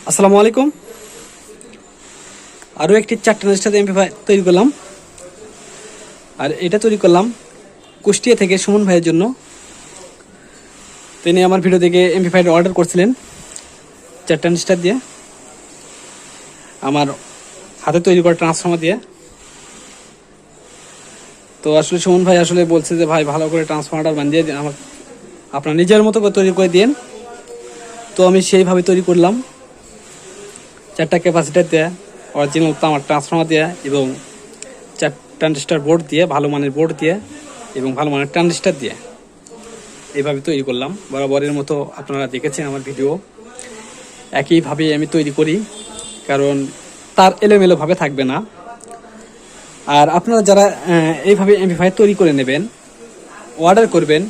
আসসালামু আলাইকুম। আরও একটি 4 টনের সাথে এমপি5 তৈরি করলাম, আর এটা তৈরি করলাম কুষ্টিয়া থেকে সুমন ভাইয়ের জন্য। তিনি আমার ভিডিও থেকে এমপি5 অর্ডার করছিলেন 4 ট্রানজিস্টার দিয়ে, আমার হাতে তৈরি করা ট্রান্সফর্মার দিয়ে। তো আসলে সুমন ভাই আসলে বলছে যে ভাই ভালো করে ট্রান্সফর্মারটা বানিয়ে দিন, আমার আপনার নিজের মতো করে তৈরি করে দিন। তো আমি সেইভাবে তৈরি করলাম 4টা ক্যাপাসিটার দিয়ে, অরিজিনাল আমার ট্রান্সফর্মার দিয়ে এবং 4 ট্রানজিস্টার বোর্ড দিয়ে, ভালো মানের বোর্ড দিয়ে এবং ভালো মানের ট্রানজিস্টার দিয়ে এইভাবে তৈরি করলাম। বরাবরের মতো আপনারা দেখেছেন আমার ভিডিও, একইভাবে আমি তৈরি করি, কারণ তার এলোমেলোভাবে থাকবে না। আর আপনারা যারা এইভাবে এমপি5 তৈরি করে নেবেন, অর্ডার করবেন,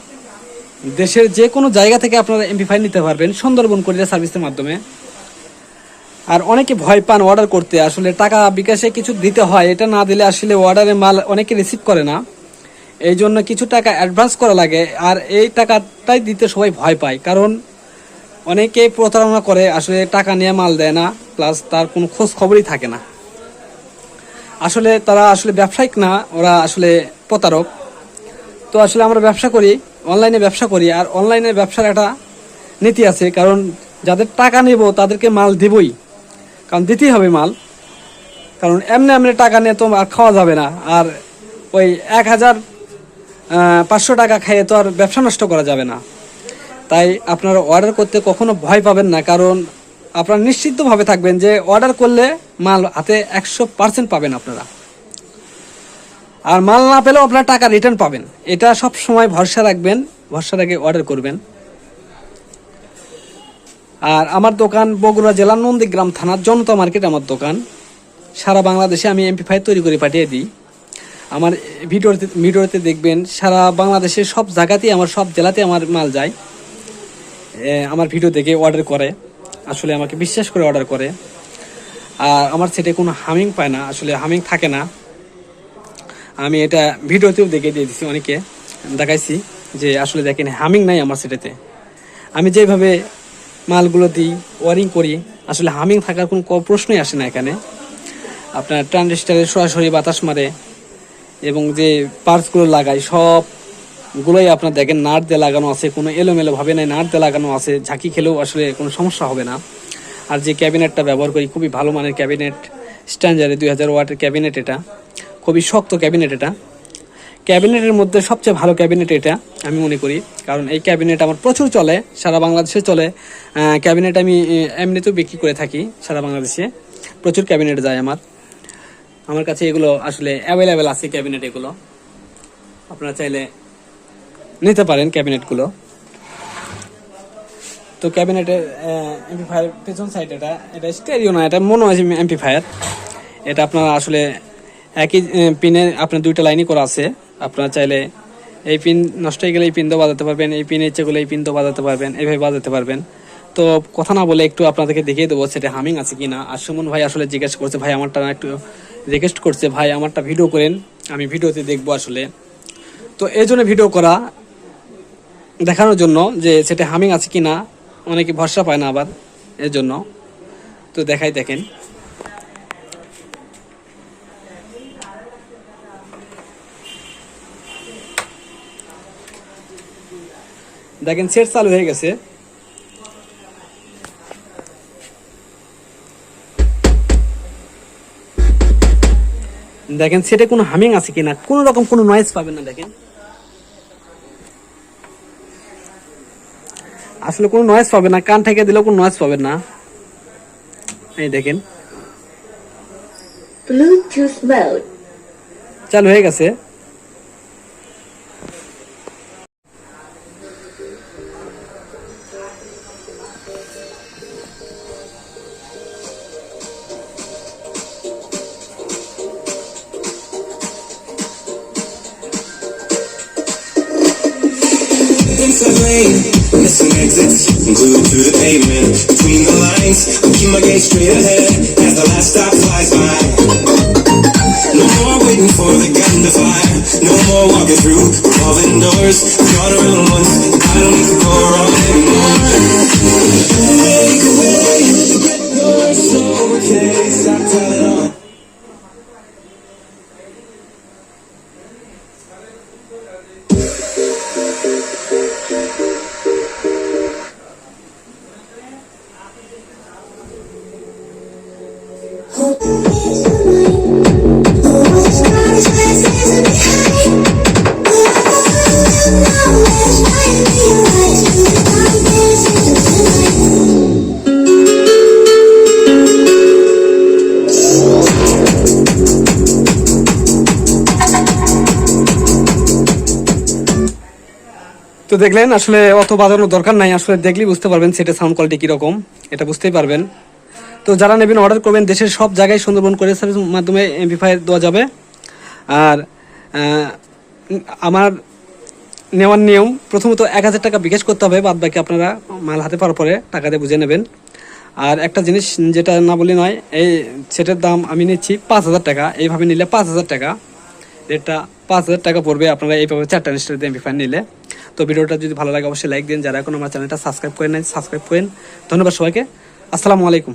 দেশের যে কোনো জায়গা থেকে আপনারা এমপি5 নিতে পারবেন সুন্দরবন কুরিয়ার সার্ভিসের মাধ্যমে। আর অনেকে ভয় পান অর্ডার করতে, আসলে টাকা বিকাশে কিছু দিতে হয়, এটা না দিলে আসলে অর্ডারের মাল অনেকে রিসিভ করে না, এই জন্য কিছু টাকা অ্যাডভান্স করা লাগে। আর এই টাকাটাই দিতে সবাই ভয় পায়, কারণ অনেকে প্রতারণা করে, আসলে টাকা নিয়ে মাল দেয় না, প্লাস তার কোনো খোঁজ খবরই থাকে না। আসলে তারা আসলে ব্যবসায়িক না, ওরা আসলে প্রতারক। তো আসলে আমরা ব্যবসা করি, অনলাইনে ব্যবসা করি, আর অনলাইনে ব্যবসার একটা নীতি আছে, কারণ যাদের টাকা নেব তাদেরকে মাল দিবই, কারণ দিতেই হবে মাল, কারণ এমনি এমনি টাকা নিয়ে তো আর খাওয়া যাবে না। আর ওই 1500 টাকা খাইয়ে তো আর ব্যবসা নষ্ট করা যাবে না। তাই আপনারা অর্ডার করতে কখনো ভয় পাবেন না, কারণ আপনারা নিশ্চিতভাবে থাকবেন যে অর্ডার করলে মাল হাতে 100% পাবেন আপনারা। আর মাল না পেলেও আপনারা টাকা রিটার্ন পাবেন, এটা সব সময় ভরসা রাখবেন, ভরসা রেখে অর্ডার করবেন। আর আমার দোকান বগুড়া জেলার নন্দীগ্রাম থানার জনতা মার্কেট আমার দোকান। সারা বাংলাদেশে আমি এমপি5 তৈরি করে পাঠিয়ে দিই। আমার ভিডিওতে দেখবেন সারা বাংলাদেশের সব জায়গাতেই, আমার সব জেলাতে আমার মাল যায়। আমার ভিডিও দেখে অর্ডার করে, আসলে আমাকে বিশ্বাস করে অর্ডার করে। আর আমার সেটে কোনো হামিং পায় না, আসলে হামিং থাকে না। আমি এটা ভিডিওতেও দেখে দিয়ে দিচ্ছি, অনেকে দেখাইছি যে আসলে দেখেন হামিং নাই আমার সেটাতে। আমি যেভাবে মালগুলো দিই, ওয়ারিং করি, আসলে হামিং থাকার কোনো প্রশ্নই আসে না এখানে। আপনার ট্রানজিস্টারে সরাসরি বাতাস মারে, এবং যে পার্টসগুলো লাগাই সবগুলোই আপনার দেখেন নাট দিয়ে লাগানো আছে, কোনো এলোমেলোভাবে নাই, নাট দিয়ে লাগানো আছে, ঝাঁকি খেলেও আসলে কোনো সমস্যা হবে না। আর যে ক্যাবিনেটটা ব্যবহার করি, খুবই ভালো মানের ক্যাবিনেট, স্ট্যান্ডার্ডে 2000 ওয়াটের ক্যাবিনেট, এটা খুবই শক্ত ক্যাবিনেট। এটা ক্যাবিনেটের মধ্যে সবচেয়ে ভালো ক্যাবিনেট এটা আমি মনে করি, কারণ এই ক্যাবিনেট আমার প্রচুর চলে, সারা বাংলাদেশে চলে। ক্যাবিনেট আমি এমনিতেও বিক্রি করে থাকি, সারা বাংলাদেশে প্রচুর ক্যাবিনেট যায় আমার কাছে। এগুলো আসলে অ্যাভেলেবেল আছে ক্যাবিনেট, এগুলো আপনারা চাইলে নিতে পারেন ক্যাবিনেটগুলো। তো ক্যাবিনেটের এমপি5 পেছন সাইড, এটা স্টেরিও না, এটা মনে হয় এমপি5। এটা আপনারা আসলে একই পিনে আপনার 2টা লাইনই করা আছে। আপনারা চাইলে এই পিন নষ্ট হয়ে গেলে এই পিন দিয়ে বাজাতে পারবেন, এই পিনের ইচ্ছেগুলো এই পিন দিয়ে বাজাতে পারবেন, এইভাবে বাজাতে পারবেন। তো কথা না বলে একটু আপনাদেরকে দেখিয়ে দেবো সেটা হামিং আছে কিনা। আর সুমন ভাই আসলে জিজ্ঞেস করছে, ভাই আমারটা একটু রিকোয়েস্ট করছে, ভাই আমারটা ভিডিও করেন, আমি ভিডিওতে দেখবো আসলে। তো এই জন্য ভিডিও করা, দেখানোর জন্য যে সেটা হামিং আছে কিনা, অনেকে ভরসা পায় না আবার, এর জন্য। তো দেখাই, দেখেন দেখেন সেট চালু হয়ে গেছে। দেখেন সেটা কোনো হামিং আছে কিনা, কোনো রকম কোনো নয়েজ পাবেন না। দেখেন আসলে কোনো নয়েজ পাবেন না, কান থেকে দিলেও কোনো নয়েজ পাবেন না। এই দেখেন ব্লুটুথ মোড চালু হয়ে গেছে। Inside lane, missing exits, glued to the pavement. Between the lines, I'll keep my gaze straight ahead as the last stop flies by. No more waiting for the gun to fire. No more walking through revolving doors. I've gone around once, I don't need to go wrong anymore. Make a way, get no তো দেখলেন আসলে অত বাজানোর দরকার নাই, আসলে দেখলেই বুঝতে পারবেন সেটের সাউন্ড কোয়ালিটি কীরকম, এটা বুঝতেই পারবেন। তো যারা নেবেন অর্ডার করবেন, দেশের সব জায়গায় সুন্দরবন কোরিয়ার সার্ভিসের মাধ্যমে এমপি5 দেওয়া যাবে। আর আমার নেওয়ার নিয়ম, প্রথমত 1000 টাকা বিকাশ করতে হবে, বাদ বাকি আপনারা মাল হাতে পাওয়ার পরে টাকা দিয়ে বুঝে নেবেন। আর একটা জিনিস যেটা না বলি নয়, এই সেটের দাম আমি নিচ্ছি 5000 টাকা। এইভাবে নিলে 5000 টাকা, রেটটা 5000 টাকা পড়বে আপনারা এইভাবে 4টা ইনস্টল দিয়ে এমপি5 নিলে। তো ভিডিওটা যদি ভালো লাগে অবশ্যই লাইক দিন, যারা এখন আমার চ্যানেলটা সাবস্ক্রাইব করেন নাই সাবস্ক্রাইব করেন। ধন্যবাদ সবাইকে, আসসালামু আলাইকুম।